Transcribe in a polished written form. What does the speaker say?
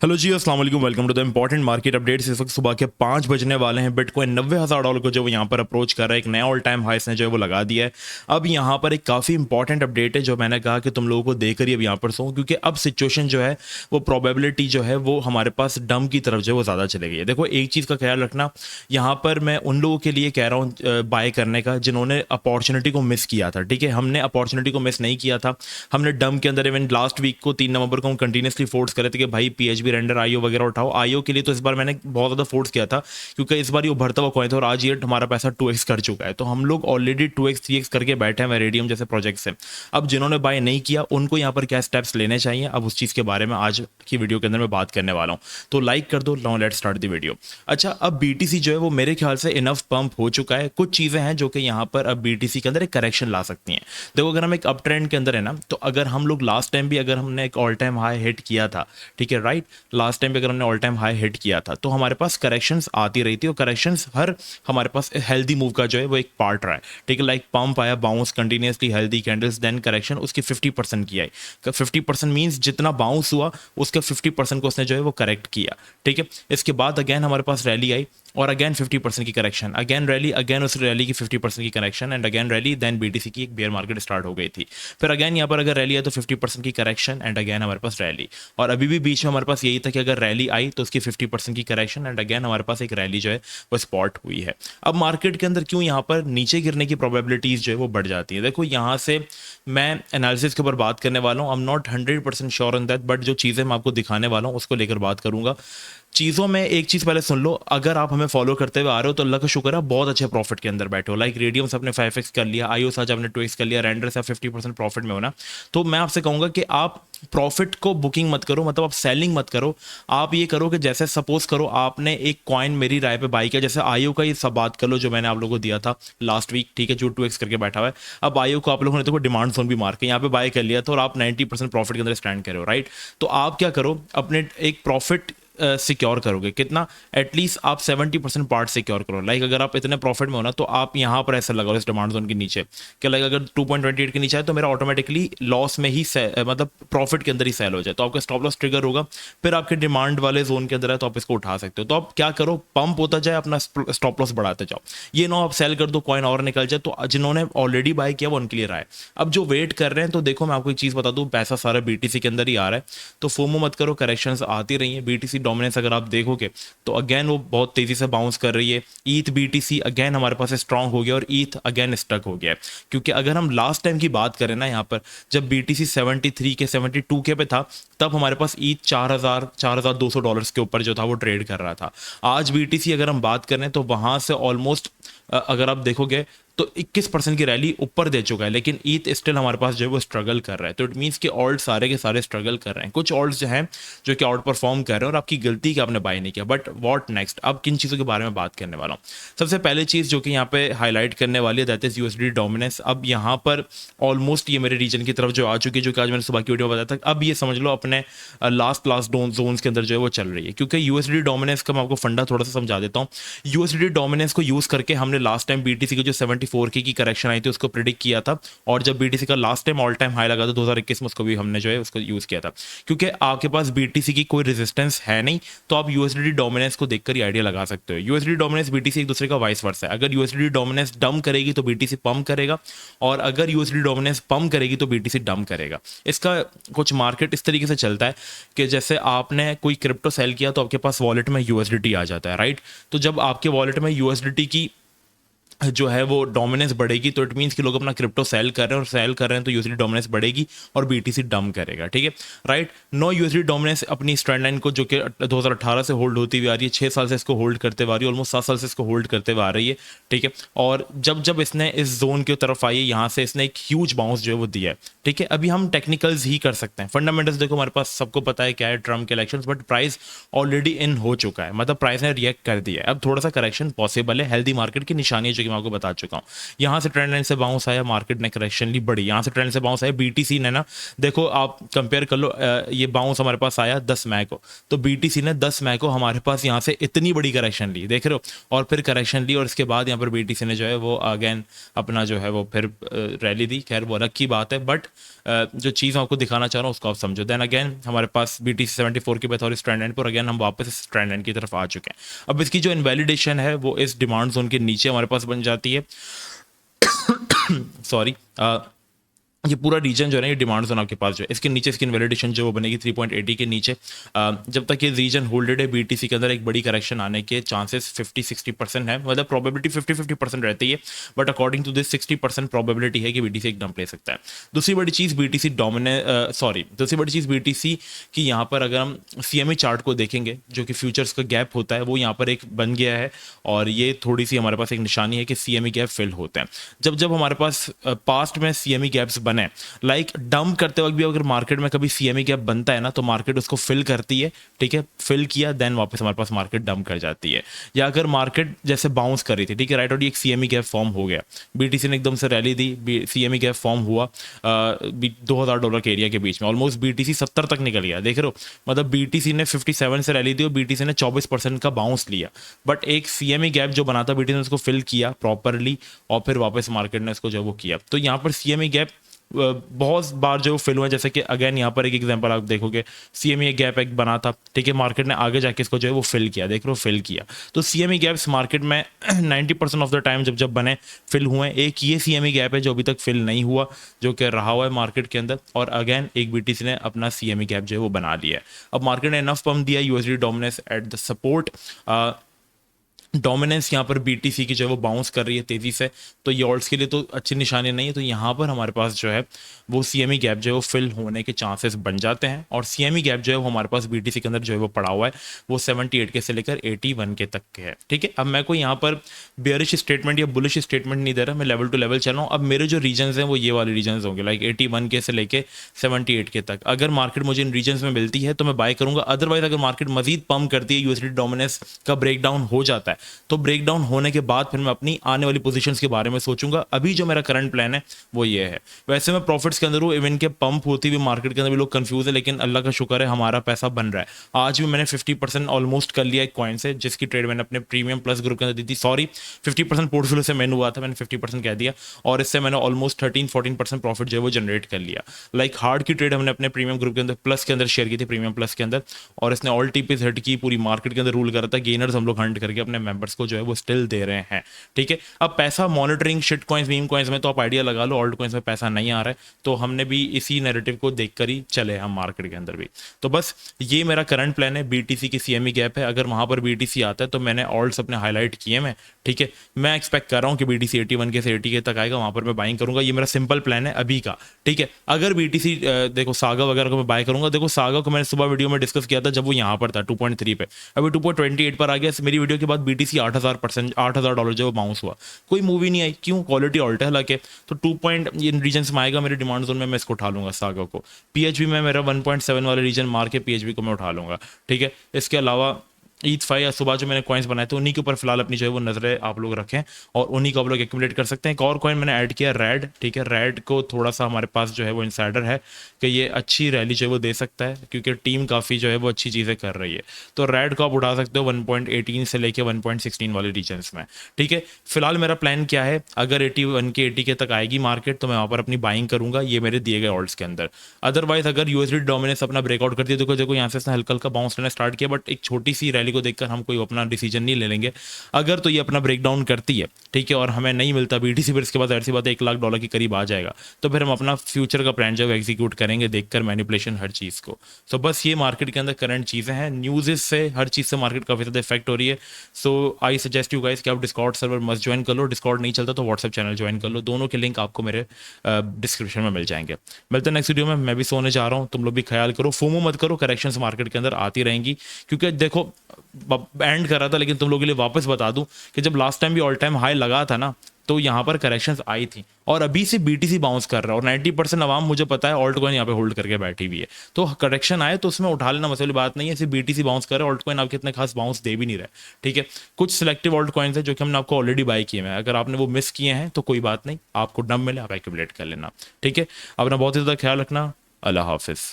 Hello जी, अस्सलाम वालेकुम। Welcome to the important market updates. इस वक्त सुबह के 5 बजने वाले हैं। बिटकॉइन $90,000 को जो वो यहाँ पर अप्रोच कर रहा है, एक नया ऑल टाइम हाई इसने जो है वो लगा दिया है। अब यहाँ पर एक काफ़ी इंपॉर्टेंट अपडेट है जो मैंने कहा कि तुम लोगों को देकर ही अब यहाँ पर सोऊं, क्योंकि अब सिचुएशन जो है वो प्रोबेबिलिटी जो है वो हमारे पास डम की तरफ जो है वो ज़्यादा चले गई है। देखो, एक चीज़ का ख्याल रखना, यहाँ पर मैं उन लोगों के लिए कह रहा हूँ बाय करने का जिन्होंने अपॉर्चुनिटी को मिस किया था। ठीक है, हमने अपॉर्चुनिटी को मिस नहीं किया था। हमने डम के अंदर इवन लास्ट वीक को 3 नवंबर को हम कंटिन्यूसली फोर्स करे थे कि भाई पीएचबी रेंडर आईओ वगैरह उठाओ। आईओ के लिए तो इस बार मैंने बहुत ज़्यादा फोर्स किया था, क्योंकि इस बार ये उभरता हुआ कॉइन था और आज ये हमारा पैसा 2x कर चुका है। तो हम लोग ऑलरेडी 2x 3x करके बैठे हैं वेरिडियम जैसे प्रोजेक्ट से। अब जिन्होंने बाय नहीं किया उनको यहाँ पर क्या स्टेप्स लेने चाहिए, अब उस चीज़ के बारे में आज की वीडियो के अंदर मैं बात करने वाला हूँ। तो लाइक कर दो। Now let's start the video. अच्छा, अब बीटीसी जो है वो मेरे ख्याल से इनफ पंप हो चुका है। कुछ चीज़ें हैं जो कि यहाँ पर अब बीटीसी के अंदर एक करेक्शन ला सकती हैं। देखो, अगर हम एक अप ट्रेंड के अंदर है ना, तो अगर हम लोग लास्ट टाइम भी अगर हमने एक ऑल टाइम हाई हिट किया था, ठीक है राइट, लास्ट टाइम भी अगर हमने ऑल टाइम हाई हिट किया था तो हमारे पास करेक्शंस आती रही थी, और करेक्शंस हर हमारे पास हेल्दी मूव का जो है वो एक पार्ट रहा है। ठीक है, लाइक पंप आया, bounce continuously, healthy candles, then correction, उसकी 50% किया है। 50% मीन्स जितना बाउंस हुआ उसके 50% को उसने जो है वो करेक्ट किया। ठीक है, इसके बाद अगेन हमारे पास रैली आई और अगेन 50% की करेक्शन, अगेन रैली, अगेन उस रैली की 50% की correction and again rally, then BTC की एक बेयर मार्केट स्टार्ट हो गई थी। फिर अगेन यहाँ पर अगर रैली है तो 50% की करेक्शन एंड अगेन हमारे पास रैली, और अभी भी बीच में हमारे पास यही था कि अगर रैली आई तो उसकी 50% की करेक्शन एंड अगेन हमारे पास एक रैली जो है वो स्पॉट हुई है। अब मार्केट के अंदर क्यों यहाँ पर नीचे गिरने की प्रोबेबिलिटीज जो है वो बढ़ जाती है। देखो, यहाँ से मैं एनालिसिस के ऊपर बात करने वाला हूँ। I am not 100% sure on that, but जो चीज़ें मैं आपको दिखाने वाला हूँ उसको लेकर बात करूंगा। चीज़ों में एक चीज़ पहले सुन लो, अगर आप हमें फॉलो करते हुए आ रहे हो तो अल्लाह का शुक्र है, बहुत अच्छे प्रॉफिट के अंदर बैठे हो। लाइक रेडियम्स आपने 5x कर लिया, आईओस आज आपने 2x कर लिया, रेंडर से आप 50% प्रॉफिट में हो ना। तो मैं आपसे कहूँगा कि आप प्रॉफिट को बुकिंग मत करो, मतलब आप सेलिंग मत करो। आप ये करो कि जैसे सपोज करो आपने एक कॉइन मेरी राय पे बाई किया, जैसे आईओ का ही सब बात कर लो जो मैंने आप लोगों को दिया था लास्ट वीक, ठीक है, जो 2x करके बैठा हुआ है। अब आईओ को आप लोगों ने देखो डिमांड जोन भी मार के यहाँ पे बाय कर लिया था और आप 90% प्रॉफिट के अंदर स्टैंड कर रहे हो, राइट। तो आप क्या करो, अपने एक प्रॉफिट सिक्योर करोगे कितना, एटलीस्ट आप 70% पार्ट सिक्योर करो। लाइक अगर आप इतने प्रॉफिट में हो ना तो आप यहाँ पर ऐसा लगाओ इस डिमांड जोन के नीचे कि लाइक अगर 2.28 के नीचे है तो मेरा ऑटोमेटिकली लॉस में ही मतलब प्रॉफिट के अंदर ही सेल हो जाए, तो आपका स्टॉप लॉस ट्रिगर होगा। फिर आपके डिमांड वाले जोन के अंदर है तो आप इसको उठा सकते हो। तो आप क्या करो, पंप होता जाए, अपना स्टॉप लॉस बढ़ाते जाओ। ये नो आप सेल कर दो, कॉइन और निकल जाए। तो जिन्होंने ऑलरेडी बाय किया वो उनके लिए रहा है। अब जो वेट कर रहे हैं, तो देखो मैं आपको एक चीज़ बता दूँ, पैसा सारा बीटीसी के अंदर ही आ रहा है, तो फोमो मत करो, करेक्शंस आती रही हैं। बीटीसी डोमिनेंस अगर आप देखोगे तो अगेन वो बहुत तेजी से बाउंस कर रही है। ईथ बीटीसी अगेन हमारे पास स्ट्रांग हो गया और ईथ अगेन स्टक हो गया है। क्योंकि अगर हम लास्ट टाइम की बात करें ना, यहाँ पर जब बीटीसी 73 के 72 के पे था, तब हमारे पास ईथ $4,200 के ऊपर जो था वो ट्रेड कर रहा था। आज बीटीसी अगर हम बात करें तो वहां से ऑलमोस्ट अगर आप देखोगे तो 21% की रैली ऊपर दे चुका है, लेकिन ईथ स्टिल हमारे पास जो है वो स्ट्रगल कर रहा है। तो इट मीन्स कि ऑल्ट सारे के सारे स्ट्रगल कर रहे हैं। कुछ ऑल्ट्स जो हैं जो कि आउट परफॉर्म कर रहे हैं और आपकी गलती कि आपने बाय नहीं किया। बट व्हाट नेक्स्ट, अब किन चीज़ों के बारे में बात करने वाला हूँ। सबसे पहले चीज़ जो कि यहाँ पे हाईलाइट करने वाली है दैट इज यूएसडी डोमिनेंस। अब यहाँ पर ऑलमोस्ट ये मेरे रीजन की तरफ जो आ चुकी है, जो कि आज मैंने सुबह की वीडियो में बताया था। अब ये समझ लो अपने लास्ट जोन्स के अंदर जो है वो चल रही है, क्योंकि यूएसडी डोमिनेंस का मैं आपको फंडा थोड़ा सा समझा देता हूँ। यूएसडी डोमिनेंस को यूज़ करके हमने लास्ट टाइम बीटीसी की जो 74K की करेक्शन आई थी उसको प्रिडिक्ट किया था, और जब बीटीसी का last time all time high लगा था 2021 में, उसको भी हमने जो है उसको यूज़ किया था। क्योंकि आपके पास बीटीसी की कोई रेजिस्टेंस है नहीं, तो आप यूएसडी डोमिनेंस को देखकर ही आइडिया लगा सकते हो। यूएसडी डोमिनेंस बीटीसी एक दूसरे का वाइस वर्सा है। अगर यूएसडी डोमिनेंस डम करेगी तो बीटीसी पंप करेगा, और अगर यूएसडी डोमिनेंस पंप करेगी तो बीटीसी डम करेगा। इसका कुछ मार्केट इस तरीके से चलता है कि जैसे आपने कोई क्रिप्टो सेल किया तो आपके पास वॉलेट में यूएसडीटी आ जाता है, राइट। तो जब आपके वॉलेट में यूएसडीटी की जो है वो डोमिनेंस बढ़ेगी, तो इट मीन्स कि लोग अपना क्रिप्टो सेल कर रहे हैं, और सेल कर रहे हैं तो यूएसडी डोमिनेंस बढ़ेगी और बीटीसी डम करेगा, ठीक है राइट। नो यूएसडी डोमिनेंस अपनी स्ट्रेंड लाइन को जो कि 2018 से होल्ड होती हुई आ रही है, 6 साल से इसको होल्ड करते हुए आ रही है, ऑलमोस्ट 7 साल से इसको होल्ड करते हुए आ रही है, ठीक है। और जब जब इसने इस जोन की तरफ आई है, यहाँ से इसने एक ह्यूज बाउंस जो है वो दिया है, ठीक है। अभी हम टेक्निकल्स ही कर सकते हैं, फंडामेंटल्स देखो हमारे पास सबको पता है क्या है, ट्रम्प के elections, but price already in हो चुका है, मतलब प्राइस ने रिएक्ट कर दिया है। अब थोड़ा सा करेक्शन पॉसिबल है, हेल्दी मार्केट की निशानी जो कि कि मैं आपको बता चुका हूँ। यहाँ से ट्रेंड लाइन से बाउंस आया, मार्केट ने करेक्शन ली बड़ी, यहाँ से ट्रेंड से बाउंस आया, बीटीसी ने ना देखो आप कंपेयर कर लो, ये बाउंस हमारे पास आया 10 मई को, तो बीटीसी ने 10 मई को हमारे पास यहाँ से इतनी बड़ी करेक्शन ली, देख रहे हो, और फिर करेक्शन ली और इसके बाद यहाँ पर बीटीसी ने जो है वो अगेन अपना जो है वो फिर रैली दी। खैर वो अलग की बात है, बट जो चीज़ मैं आपको दिखाना चाह रहा हूँ उसको आप समझो। देन अगेन हमारे पास बीटीसी 74 की बैठा और इस ट्रेंड लाइन पर अगेन हम वापस इस ट्रेंड लाइन की तरफ आ चुके हैं। अब इसकी जो इनवैलिडेशन है वो इस डिमांड जोन के नीचे हमारे पास बन जाती है। सॉरी, ये पूरा रीजन जो है ना, ये डिमांड जोन आपके पास जो है, इसके नीचे इसकी इनवैलिडेशन जो वो बनेगी 3.80 के नीचे। जब तक ये रीजन होल्डेड है, बीटीसी के अंदर एक बड़ी करेक्शन आने के चांसेस 50-60% है, मतलब प्रोबेबिलिटी 50-50% रहती है, but according to this 60% probability है कि बीटीसी एक डंप ले सकता है। दूसरी बड़ी चीज़ बीटीसी दूसरी बड़ी चीज़ बीटीसी की यहाँ पर अगर हम CME चार्ट को देखेंगे, जो कि फ्यूचर्स का गैप होता है, वो यहाँ पर एक बन गया है और ये थोड़ी सी हमारे पास एक निशानी है कि CME गैप फिल होते हैं। जब जब हमारे पास पास्ट में CME गैप्स बने, लाइक डंप करते वक्त भी अगर मार्केट में कभी CME गैप बनता है ना, तो मार्केट उसको फिल करती है, ठीक है, फिल किया देन वापस हमारे पास मार्केट डंप कर जाती है। या अगर मार्केट जैसे बाउंस कर रही थी, ठीक है, राइट, और एक CME गैप फॉर्म हो गया, बीटीसी ने एकदम से रैली दी, CME गैप फॉर्म हुआ $2000 के एरिया के बीच में, ऑलमोस्ट बीटीसी 70 तक निकल गया, देख रहे हो, मतलब बीटीसी ने 57 से रैली दी और बीटीसी ने 24% का बाउंस लिया, बट एक CME गैप जो बना था बीटीसी ने उसको फिल किया प्रॉपरली और फिर वापस मार्केट ने इसको जो वो किया। तो यहाँ पर CME गैप बहुत बार जो फिल हुआ है, जैसे कि अगेन यहाँ पर एक एग्जांपल आप देखोगे, CME गैप एक बना था, ठीक है, मार्केट ने आगे जाके इसको जो है वो फिल किया, देख रहे हो, फिल किया। तो CME गैप्स मार्केट में 90% ऑफ द टाइम जब जब बने फिल हुए हैं। एक ये CME गैप है जो अभी तक फिल नहीं हुआ, जो कि रहा हुआ है मार्केट के अंदर, और अगेन एक बीटीसी ने अपना CME गैप जो है वो बना लिया है। अब मार्केट ने इनफ पंप दिया, USD dominance at the support, dominance यहाँ पर बीटीसी की जो है वो बाउंस कर रही है तेज़ी से, तो ये ऑल्ट्स के लिए तो अच्छी निशानी नहीं है। तो यहाँ पर हमारे पास जो है वो CME गैप जो है वो फिल होने के चांसेस बन जाते हैं, और CME गैप जो है वो हमारे पास बीटीसी के अंदर जो है वो पड़ा हुआ है, वो 78 के से लेकर 81 के तक के है, ठीक है। अब मैं कोई यहाँ पर बेयरिश स्टेटमेंट या बुलिश स्टेटमेंट नहीं दे रहा, मैं लेवल टू लेवल चल रहा हूँ। अब मेरे जो रीजन्स हैं वो ये वाले रीजन्स होंगे, लाइक 81 के से लेके 78 के तक। अगर मार्केट मुझे इन रीजन्स में मिलती है तो मैं बाय करूंगा, अदरवाइज अगर मार्केट मजीद पंप करती है, USD डोमिनेंस का ब्रेकडाउन हो जाता है, तो ब्रेकडाउन होने के बाद फिर मैं अपनी आने वाली पोजीशंस के बारे में सोचूंगा। अभी जो मेरा करंट प्लान है वो ये है। वैसे मैं प्रॉफिट्स के अंदर हूँ, इवन के पंप होती हुई मार्केट के अंदर भी लोग कंफ्यूज है, लेकिन अल्लाह का शुक्र है हमारा पैसा बन रहा है। आज भी मैंने 50% ऑलमोस्ट कर लिया एक कॉइन से, जिसकी ट्रेड मैंने अपने प्रीमियम प्लस ग्रुप के अंदर दी थी। सॉरी, 50% पोर्टफोलियो से मैंने हुआ था, मैंने 50% कह दिया, और इससे मैंने ऑलमोस्ट 13-14% प्रॉफिट जो है वो जनरेट कर लिया। लाइक हार्ड की ट्रेड हमने अपने प्रीमियम ग्रुप के अंदर प्लस के अंदर शेयर की थी, प्रीमियम प्लस के अंदर, और इसने ऑल टीपीज हिट की, पूरी मार्केट के अंदर रूल कर रहा था। गेनर्स हम लोग हंट करके अपने मेंबर्स को जो है वो स्टिल दे रहे हैं, ठीक है। अब पैसा monitoring shit coins, meme coins में तो आप आइडिया लगा लो, ऑल्ट कॉइंस में पैसा नहीं आ रहा है, तो हमने भी इसी नैरेटिव को देखकर ही चले हम मार्केट के अंदर भी। तो बस ये मेरा करंट प्लान है। बीटीसी की CME गैप है, अगर वहां पर बीटीसी आता है तो मैंने ऑल्ट्स अपने हाईलाइट किए मैं, ठीक है। मैं एक्सपेक्ट कर रहा हूं कि बीटीसी 81 के से 80 के तक आएगा, वहां पर मैं बाइंग करूंगा। ये मेरा सिंपल प्लान है अभी का, ठीक है। अगर बीटीसी देखो सागा वगैरह को मैं बाय करूंगा, देखो सागा को मैंने सुबह वीडियो में डिस्कस किया था जब वो यहाँ पर था 2.3 पे, अभी 2.28 पर आ गया। मेरी वीडियो के बाद बीटीसी $8000 जो बाउंस हुआ, कोई मूवी नहीं आई, क्यों, क्वालिटी ऑल्ट है हालांकि, तो 2 पॉइंट इन रीजन में आएगा मेरे डिमांड जोन में, मैं इसको उठा लूंगा सागा को। PHB में मेरा 1.7 वाले रीजन मार के PHB को मैं उठा लूंगा, ठीक है। इसके अलावा ईथ 5 या सुबह जो मैंने कॉइन्स बनाए थे उन्हीं के ऊपर फिलहाल अपनी जो है वो नजरें आप लोग रखें, और उन्हीं को आप लोग एक्यूमुलेट कर सकते हैं। एक और कॉइन मैंने ऐड किया रेड, ठीक है। रेड को थोड़ा सा हमारे पास जो है वो इनसाइडर है कि ये अच्छी रैली जो है वो दे सकता है, क्योंकि टीम काफ़ी जो है वो अच्छी चीज़ें कर रही है, तो रेड को आप उठा सकते हो 1.18 से लेके 1.16 वाले रीजन्स में, ठीक है। फिलहाल मेरा प्लान क्या है, अगर 81 के 80 के तक आएगी मार्केट तो मैं वहाँ पर अपनी बाइंग करूंगा, ये मेरे दिए गए ऑल्ट्स के अंदर। अदरवाइज अगर USD डोमिनेंस अपना ब्रेकआउट करती है, देखो यहाँ से हल्का हल्का बाउंस लेना स्टार्ट किया, बट एक छोटी सी रैली को देखकर हम कोई अपना डिसीजन नहीं ले लेंगे। अगर तो ये अपना ब्रेकडाउन करती है, ठीक है, और हमें नहीं मिलता बीटीसी, फिर इसके बाद ऐसी बात है $1 लाख के करीब आ जाएगा, तो फिर हम अपना फ्यूचर का प्लान जो है एग्जीक्यूट करेंगे, देखकर मैनिपुलेशन हर चीज़ को। सो बस ये मार्केट के अंदर करंट चीज़ें हैं, न्यूज़ से हर चीज़ से मार्केट काफ़ी ज़्यादा इफेक्ट हो रही है। सो आई सजेस्ट यू गाइस कि आप डिस्कॉर्ड सर्वर मस्ट ज्वाइन कर लो, डिस्कॉर्ड नहीं चलता तो व्हाट्सएप चैनल ज्वाइन कर लो, दोनों के लिंक आपको मेरे डिस्क्रिप्शन में मिल जाएंगे। मिलते हैं नेक्स्ट वीडियो में, मैं भी सोने जा रहा हूँ, तुम लोग भी ख्याल करो, फोमो मत करो, करेक्शंस मार्केट के अंदर आती रहेंगी, क्योंकि देखो एंड कर रहा था, लेकिन तुम लोगों के लिए वापस बता दूं कि जब लास्ट टाइम भी ऑल टाइम हाई लगा था ना, तो यहाँ पर करेक्शंस आई थी और अभी से BTC बाउंस कर रहा है और 90% आवाम मुझे पता है ऑल्ट कॉइन यहाँ पे होल्ड करके बैठी हुई है। तो करेक्शन आए तो उसमें उठा लेना, मसले बात नहीं है। सिर्फ BTC बाउंस कर रहा है, ऑल्ट कॉइन आपके इतने खास बाउंस दे भी नहीं रहा है। ठीक है, कुछ सिलेक्टिव ऑल्ट कॉइन्स है जो कि हमने आपको ऑलरेडी बाय किए हैं, अगर आपने वो मिस किए हैं तो कोई बात नहीं, आपको डम मिले आप एक्यूमुलेट कर लेना। ठीक है, अपना बहुत ही ज़्यादा ख्याल रखना। अल्लाह हाफिज़।